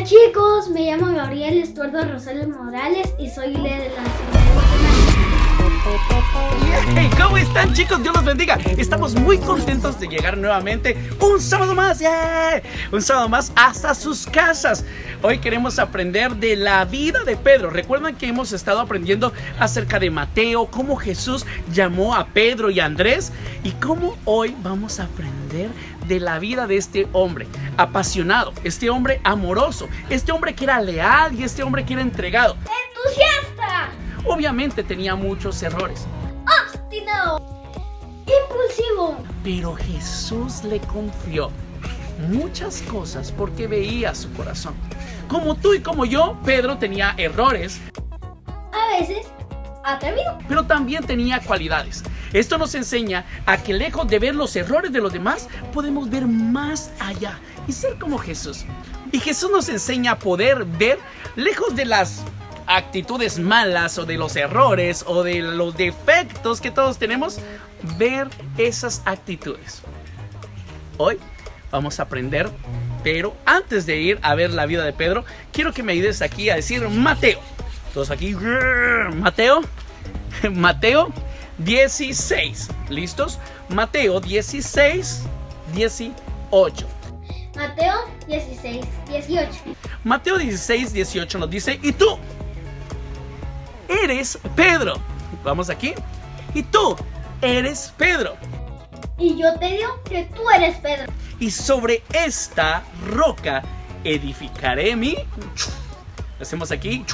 chicos, me llamo Gabriel Estuardo Rosales Morales y soy líder de la Hey, ¿cómo están, chicos? Dios los bendiga. Estamos muy contentos de llegar nuevamente un sábado más, un sábado más hasta sus casas. Hoy queremos aprender de la vida de Pedro. Recuerdan que hemos estado aprendiendo acerca de Mateo, cómo Jesús llamó a Pedro y a Andrés, y cómo hoy vamos a aprender de la vida de este hombre apasionado, este hombre amoroso, este hombre que era leal y este hombre que era entregado. ¡Entusiasta! Obviamente tenía muchos errores, ¡Obstinado! ¡Impulsivo! pero Jesús le confió muchas cosas porque veía su corazón. Como tú y como yo, Pedro tenía errores, A veces, atrevido. pero también tenía cualidades. Esto nos enseña a que lejos de ver los errores de los demás, podemos ver más allá y ser como Jesús. Y Jesús nos enseña a poder ver lejos de las actitudes malas o de los errores o de los defectos que todos tenemos, ver esas actitudes. Hoy vamos a aprender, pero antes de ir a ver la vida de Pedro, quiero que me ayudes aquí a decir Mateo. Todos aquí, Mateo 16, ¿listos? Mateo 16, 18. Mateo 16, 18. Mateo 16, 18 nos dice: y tú eres Pedro. Vamos aquí. Y tú eres Pedro. Y yo te digo que tú eres Pedro. Y sobre esta roca edificaré mi... Hacemos aquí.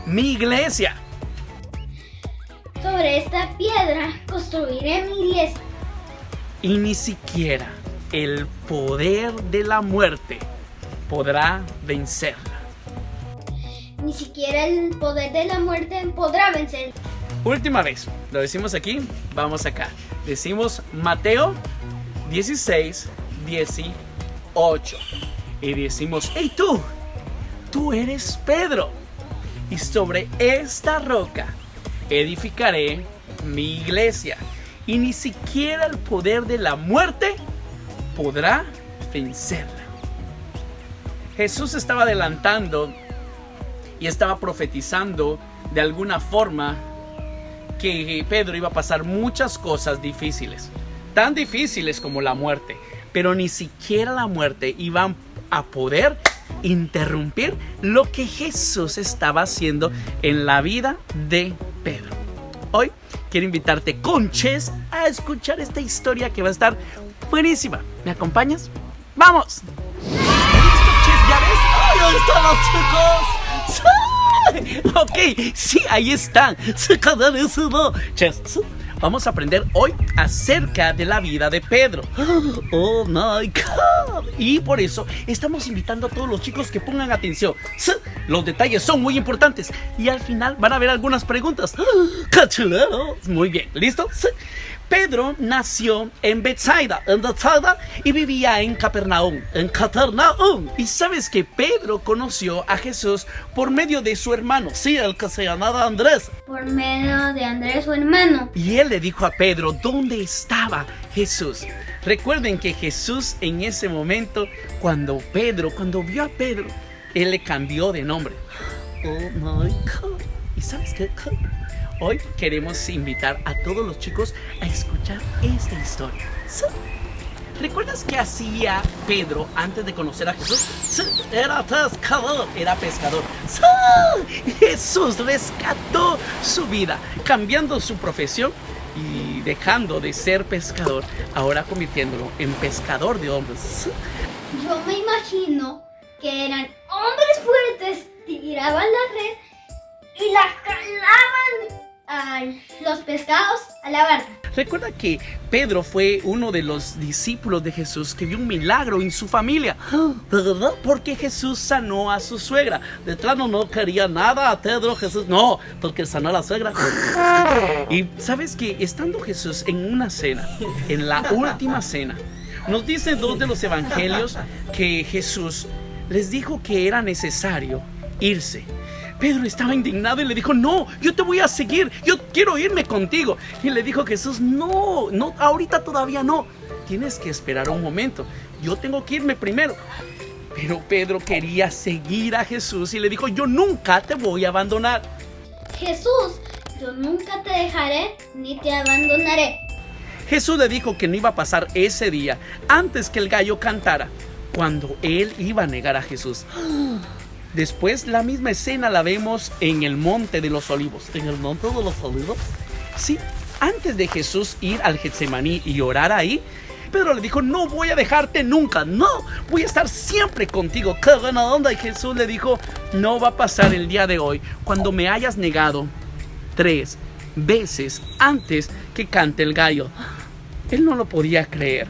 Mi iglesia. Sobre esta piedra construiré mi iglesia. Y ni siquiera el poder de la muerte podrá vencerla. Ni siquiera el poder de la muerte podrá vencer. Última vez, lo decimos aquí, vamos acá. Decimos Mateo 16, 18. Y decimos: hey tú eres Pedro. Y sobre esta roca edificaré mi iglesia. Y ni siquiera el poder de la muerte podrá vencerla. Jesús estaba adelantando y estaba profetizando de alguna forma que Pedro iba a pasar muchas cosas difíciles, tan difíciles como la muerte, pero ni siquiera la muerte iba a poder interrumpir lo que Jesús estaba haciendo en la vida de Pedro. Hoy quiero invitarte, conches, a escuchar esta historia que va a estar buenísima. ¿Me acompañas? ¡Vamos! ¿Listo, Ches? ¿Ya ves? ¡Ay, dónde están los chicos! Ok, sí, ahí están. Ches, vamos a aprender hoy acerca de la vida de Pedro. Oh my God. Y por eso estamos invitando a todos los chicos que pongan atención. Los detalles son muy importantes y al final van a haber algunas preguntas. Muy bien, ¿listo? Pedro nació en Bethsaida, y vivía en Capernaum, Y sabes que Pedro conoció a Jesús por medio de su hermano, sí, el que se llamaba Andrés. Por medio de Andrés, su hermano. Y él le dijo a Pedro dónde estaba Jesús. Recuerden que Jesús en ese momento, cuando vio a Pedro, él le cambió de nombre. Oh my God. ¿Y sabes qué? Hoy queremos invitar a todos los chicos a escuchar esta historia. ¿Recuerdas qué hacía Pedro antes de conocer a Jesús? Era pescador. Jesús rescató su vida, cambiando su profesión y dejando de ser pescador, ahora convirtiéndolo en pescador de hombres. Yo me imagino que eran hombres fuertes, tiraban la red y la jalaban a los pescados a la barca. Recuerda que Pedro fue uno de los discípulos de Jesús que vio un milagro en su familia, ¿verdad? Porque Jesús sanó a su suegra. De plano no quería nada a Pedro, Jesús, no, porque sanó a la suegra. Y sabes que estando Jesús en una cena, en la última cena, nos dicen dos de los evangelios que Jesús les dijo que era necesario irse. Pedro estaba indignado y le dijo: no, yo te voy a seguir, yo quiero irme contigo. Y le dijo Jesús: no, ahorita todavía no, tienes que esperar un momento, yo tengo que irme primero. Pero Pedro quería seguir a Jesús y le dijo, yo nunca te voy a abandonar. Jesús, yo nunca te dejaré ni te abandonaré. Jesús le dijo que no iba a pasar ese día antes que el gallo cantara, cuando él iba a negar a Jesús. Después la misma escena la vemos en el Monte de los Olivos. ¿En el Monte de los Olivos? Sí, antes de Jesús ir al Getsemaní y orar ahí, Pedro le dijo, no voy a dejarte nunca, no, voy a estar siempre contigo. ¡Qué buena onda! Y Jesús le dijo, no va a pasar el día de hoy cuando me hayas negado 3 veces antes que cante el gallo. Él no lo podía creer.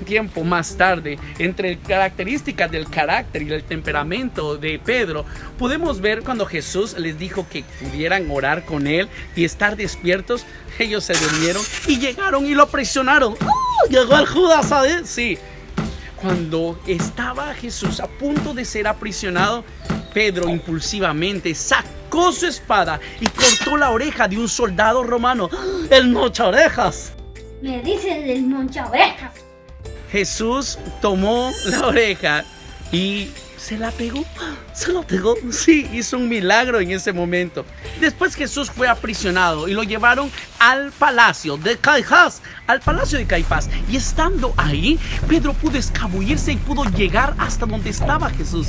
Tiempo más tarde, entre características del carácter y el temperamento de Pedro, podemos ver cuando Jesús les dijo que pudieran orar con él y estar despiertos. Ellos se durmieron y llegaron y lo presionaron. ¡Oh! Llegó el Judas a él. Sí. Cuando estaba Jesús a punto de ser aprisionado, Pedro impulsivamente sacó su espada y cortó la oreja de un soldado romano. ¡El mochaorejas! Me dicen el monchaorejas. Jesús tomó la oreja y se la pegó. Se la pegó. Sí, hizo un milagro en ese momento. Después Jesús fue aprisionado y lo llevaron al palacio de Caifás. Al palacio de Caifás. Y estando ahí, Pedro pudo escabullirse y pudo llegar hasta donde estaba Jesús.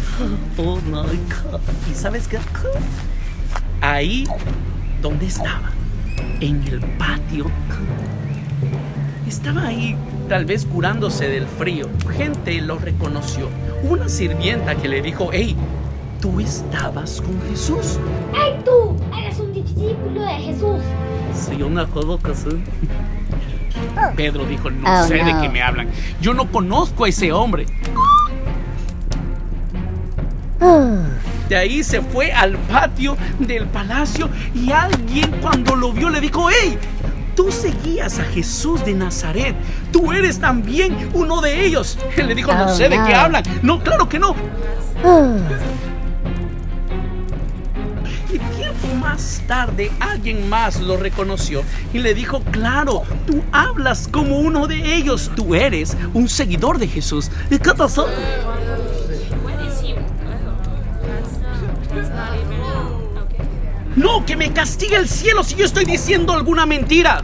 Oh my God. ¿Y sabes qué? Ahí donde estaba, en el patio, estaba ahí, tal vez curándose del frío. Gente lo reconoció. Una sirvienta que le dijo, hey, ¿tú estabas con Jesús? ¡Ay, tú! Eres un discípulo de Jesús. Sí, yo me acuerdo que sí. Pedro dijo, no sé de qué me hablan. Yo no conozco a ese hombre. De ahí se fue al patio del palacio y alguien cuando lo vio le dijo, hey, tú seguías a Jesús de Nazaret. Tú eres también uno de ellos. Él le dijo, no sé de qué hablan. No, claro que no. Y tiempo más tarde alguien más lo reconoció y le dijo, claro, tú hablas como uno de ellos. Tú eres un seguidor de Jesús. ¿Y qué pasó? No, que me castigue el cielo si yo estoy diciendo alguna mentira.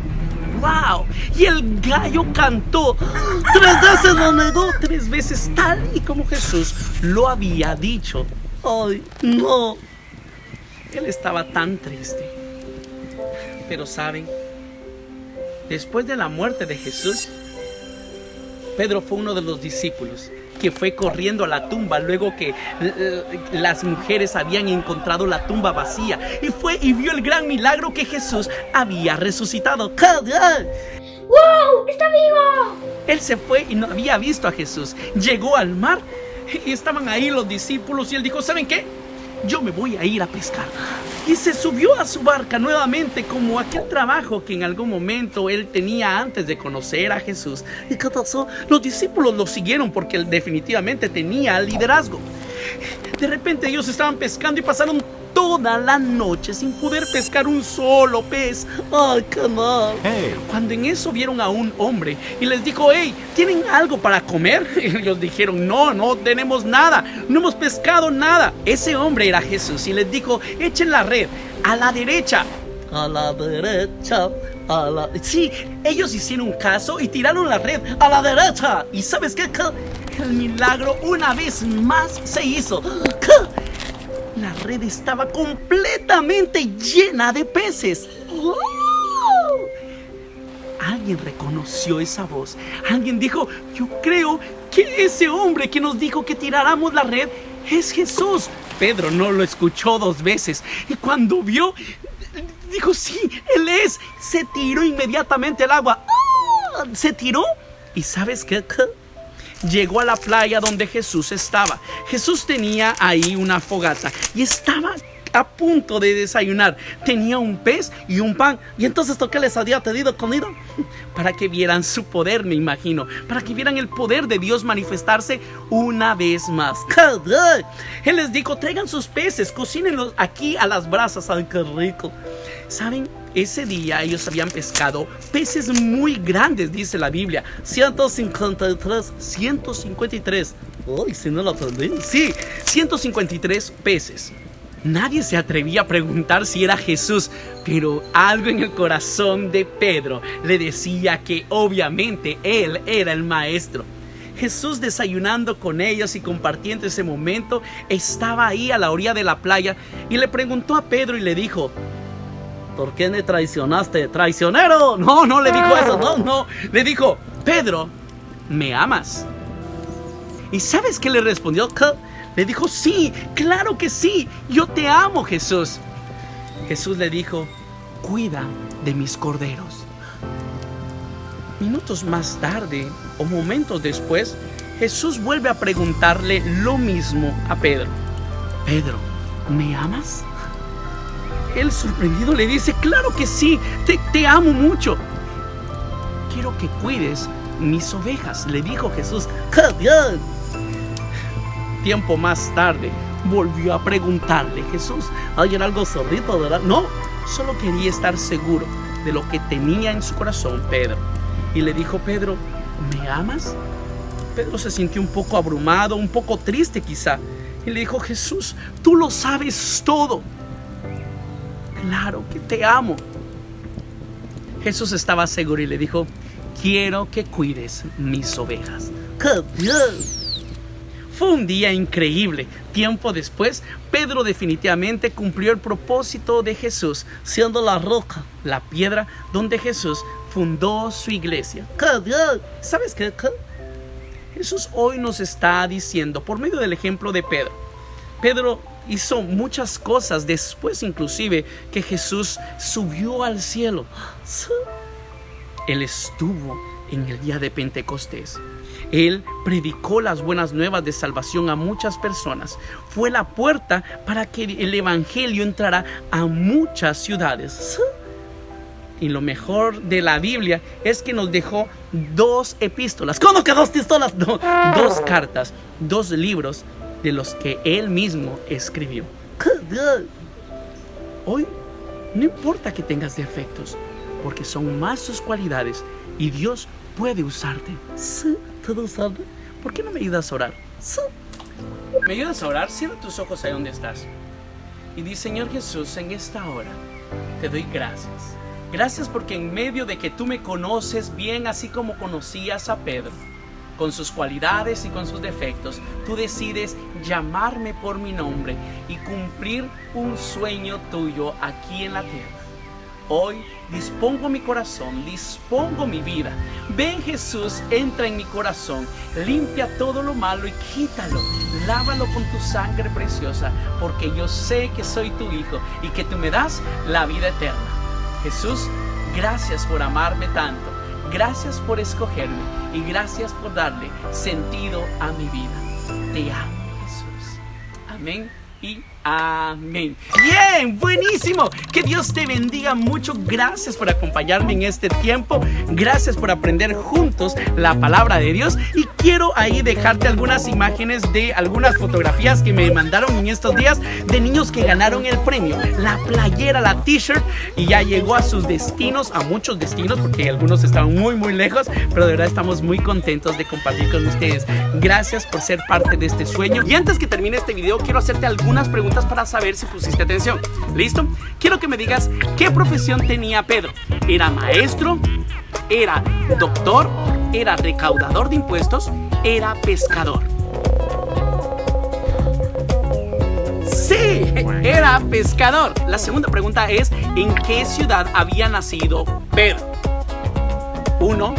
¡Wow! Y el gallo cantó 3 veces, lo negó 3 veces, tal y como Jesús lo había dicho. ¡Ay, no! Él estaba tan triste. Pero saben, después de la muerte de Jesús, Pedro fue uno de los discípulos que fue corriendo a la tumba luego que las mujeres habían encontrado la tumba vacía, y fue y vio el gran milagro que Jesús había resucitado. ¡Wow! ¡Está vivo! Él se fue y no había visto a Jesús. Llegó al mar y estaban ahí los discípulos y él dijo, ¿saben qué? Yo me voy a ir a pescar. Y se subió a su barca nuevamente, como aquel trabajo que en algún momento él tenía antes de conocer a Jesús. ¿Y qué pasó? Los discípulos lo siguieron porque él definitivamente tenía liderazgo. De repente ellos estaban pescando y pasaron toda la noche sin poder pescar un solo pez. ¡Ay, qué mal! Hey. Cuando en eso vieron a un hombre y les dijo, hey, ¿tienen algo para comer? Y ellos dijeron, no tenemos nada, no hemos pescado nada. Ese hombre era Jesús y les dijo, echen la red a la derecha. A la derecha, a la... Sí, ellos hicieron caso y tiraron la red a la derecha. ¿Y sabes qué? El milagro una vez más se hizo. La red estaba completamente llena de peces. ¡Oh! Alguien reconoció esa voz. Alguien dijo, yo creo que ese hombre que nos dijo que tiráramos la red es Jesús. Pedro no lo escuchó 2 veces. Y cuando vio, dijo, sí, él es. Se tiró inmediatamente al agua. ¡Oh! Se tiró. ¿Y sabes qué? Llegó a la playa donde Jesús estaba. Jesús tenía ahí una fogata y estaba a punto de desayunar. Tenía un pez y un pan. Y entonces, ¿qué les había pedido comida? Para que vieran su poder, me imagino. Para que vieran el poder de Dios manifestarse una vez más. Él les dijo, traigan sus peces, cocínenlos aquí a las brasas. ¡Ay, qué rico! ¿Saben? Ese día ellos habían pescado peces muy grandes, dice la Biblia. 153. Uy, si no lo aprendí. Sí, 153 peces. Nadie se atrevía a preguntar si era Jesús, pero algo en el corazón de Pedro le decía que obviamente él era el maestro. Jesús, desayunando con ellos y compartiendo ese momento, estaba ahí a la orilla de la playa y le preguntó a Pedro y le dijo: ¿por qué me traicionaste, traicionero? No le dijo eso, no. Le dijo: Pedro, ¿me amas? ¿Y sabes qué le respondió? Le dijo: sí, claro que sí, yo te amo, Jesús. Jesús le dijo: cuida de mis corderos. Minutos más tarde, o momentos después, Jesús vuelve a preguntarle lo mismo a Pedro: Pedro, ¿me amas? Él, sorprendido, le dice: claro que sí, te amo mucho. Quiero que cuides mis ovejas, le dijo Jesús. Tiempo más tarde, volvió a preguntarle Jesús: ay, era algo sordito, ¿verdad? No, solo quería estar seguro de lo que tenía en su corazón Pedro. Y le dijo: Pedro, ¿me amas? Pedro se sintió un poco abrumado, un poco triste quizá. Y le dijo: Jesús, tú lo sabes todo. Claro que te amo. Jesús estaba seguro y le dijo: quiero que cuides mis ovejas. Fue un día increíble. Tiempo después, Pedro definitivamente cumplió el propósito de Jesús, siendo la roca, la piedra donde Jesús fundó su iglesia. ¿Sabes qué? Jesús hoy nos está diciendo, por medio del ejemplo de Pedro. Pedro hizo muchas cosas después, inclusive, que Jesús subió al cielo. Él estuvo en el día de Pentecostés. Él predicó las buenas nuevas de salvación a muchas personas. Fue la puerta para que el evangelio entrara a muchas ciudades. Y lo mejor de la Biblia es que nos dejó 2 epístolas. ¿Cómo que 2 pistolas? No, 2 cartas, 2 libros de los que él mismo escribió. Hoy no importa que tengas defectos, porque son más tus cualidades y Dios puede usarte. Sí, ¿puedo usarte? ¿Por qué no me ayudas a orar? Sí. ¿Me ayudas a orar? Cierra tus ojos ahí donde estás y di: Señor Jesús, en esta hora te doy gracias. Gracias porque en medio de que tú me conoces bien, así como conocías a Pedro, con sus cualidades y con sus defectos, tú decides llamarme por mi nombre y cumplir un sueño tuyo aquí en la tierra. Hoy dispongo mi corazón, dispongo mi vida. Ven, Jesús, entra en mi corazón, limpia todo lo malo y quítalo. Lávalo con tu sangre preciosa, porque yo sé que soy tu hijo y que tú me das la vida eterna. Jesús, gracias por amarme tanto. Gracias por escogerme y gracias por darle sentido a mi vida. Te amo, Jesús. Amén y amén. Bien, buenísimo. Que Dios te bendiga mucho. Gracias por acompañarme en este tiempo. Gracias por aprender juntos la palabra de Dios. Y quiero ahí dejarte algunas imágenes de algunas fotografías que me mandaron en estos días de niños que ganaron el premio, la playera, la t-shirt, y ya llegó a sus destinos, a muchos destinos, porque algunos estaban muy lejos, pero de verdad estamos muy contentos de compartir con ustedes. Gracias por ser parte de este sueño. Y antes que termine este video, quiero hacerte algunas preguntas para saber si pusiste atención. ¿Listo? Quiero que me digas qué profesión tenía Pedro. ¿Era maestro? ¿Era doctor? ¿Era recaudador de impuestos? ¿Era pescador? Sí, era pescador. La segunda pregunta es: ¿en qué ciudad había nacido Pedro? 1.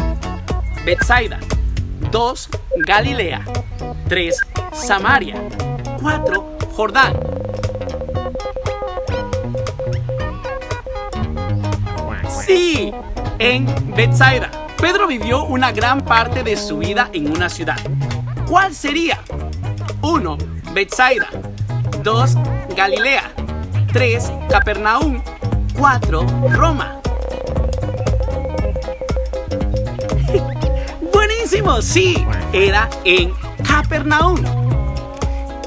Betsaida. 2. Galilea. 3. Samaria. 4. Jordán. Sí, en Betsaida. Pedro vivió una gran parte de su vida en una ciudad. ¿Cuál sería? 1. Betsaida. 2. Galilea. 3. Capernaum. 4. Roma. Buenísimo, sí, era en Capernaum.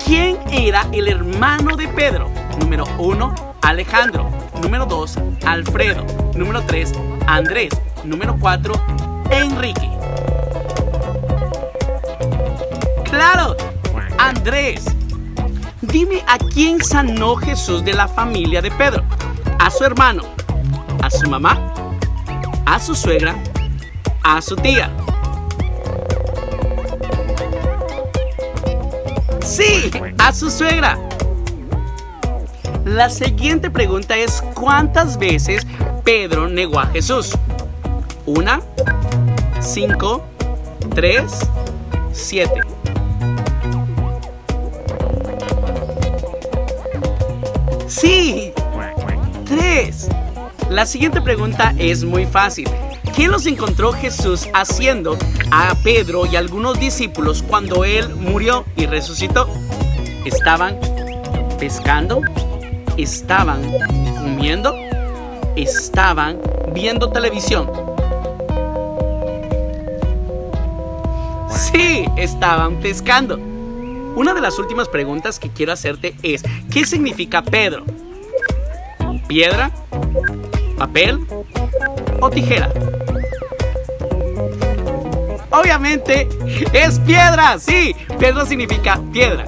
¿Quién era el hermano de Pedro? Número 1, Alejandro. Número 2, Alfredo. Número 3, Andrés. Número 4, Enrique. ¡Claro! Andrés. Dime a quién sanó Jesús de la familia de Pedro. ¿A su hermano? ¿A su mamá? ¿A su suegra? ¿A su tía? ¡Sí! ¡A su suegra! La siguiente pregunta es: ¿cuántas veces Pedro negó a Jesús? 1, 5, 3, 7. ¡Sí! 3. La siguiente pregunta es muy fácil. ¿Qué los encontró Jesús haciendo a Pedro y algunos discípulos cuando él murió y resucitó? ¿Estaban pescando? ¿Estaban comiendo? ¿Estaban viendo televisión? Sí, estaban pescando. Una de las últimas preguntas que quiero hacerte es: ¿qué significa Pedro? ¿Piedra? ¿Papel? ¿O tijera? Obviamente es piedra, sí, Pedro significa piedra.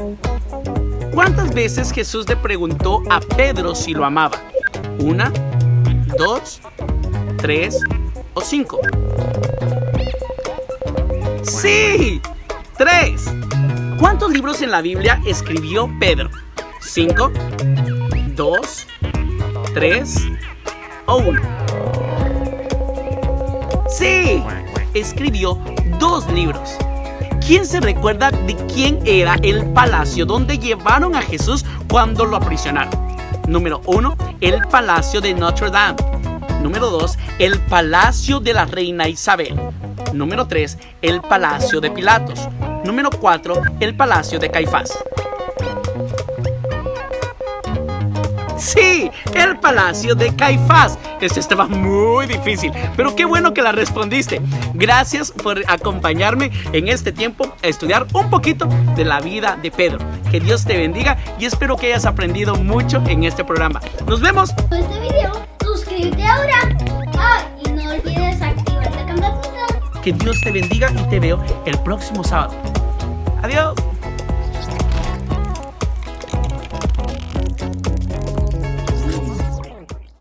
¿Cuántas veces Jesús le preguntó a Pedro si lo amaba? 1, 2, 3 o 5. ¡Sí! 3. ¿Cuántos libros en la Biblia escribió Pedro? 5, 2, 3 o 1. ¡Sí! Escribió 2 libros. ¿Quién se recuerda de quién era el palacio donde llevaron a Jesús cuando lo aprisionaron? Número 1, el palacio de Notre Dame. Número 2, el palacio de la reina Isabel. Número 3, el palacio de Pilatos. Número 4, el palacio de Caifás. Sí, el palacio de Caifás. Esto estaba muy difícil, pero qué bueno que la respondiste. Gracias por acompañarme en este tiempo a estudiar un poquito de la vida de Pedro. Que Dios te bendiga y espero que hayas aprendido mucho en este programa. Nos vemos. Este video, suscríbete ahora. Y no olvides activar la campanita. Que Dios te bendiga y te veo el próximo sábado. Adiós.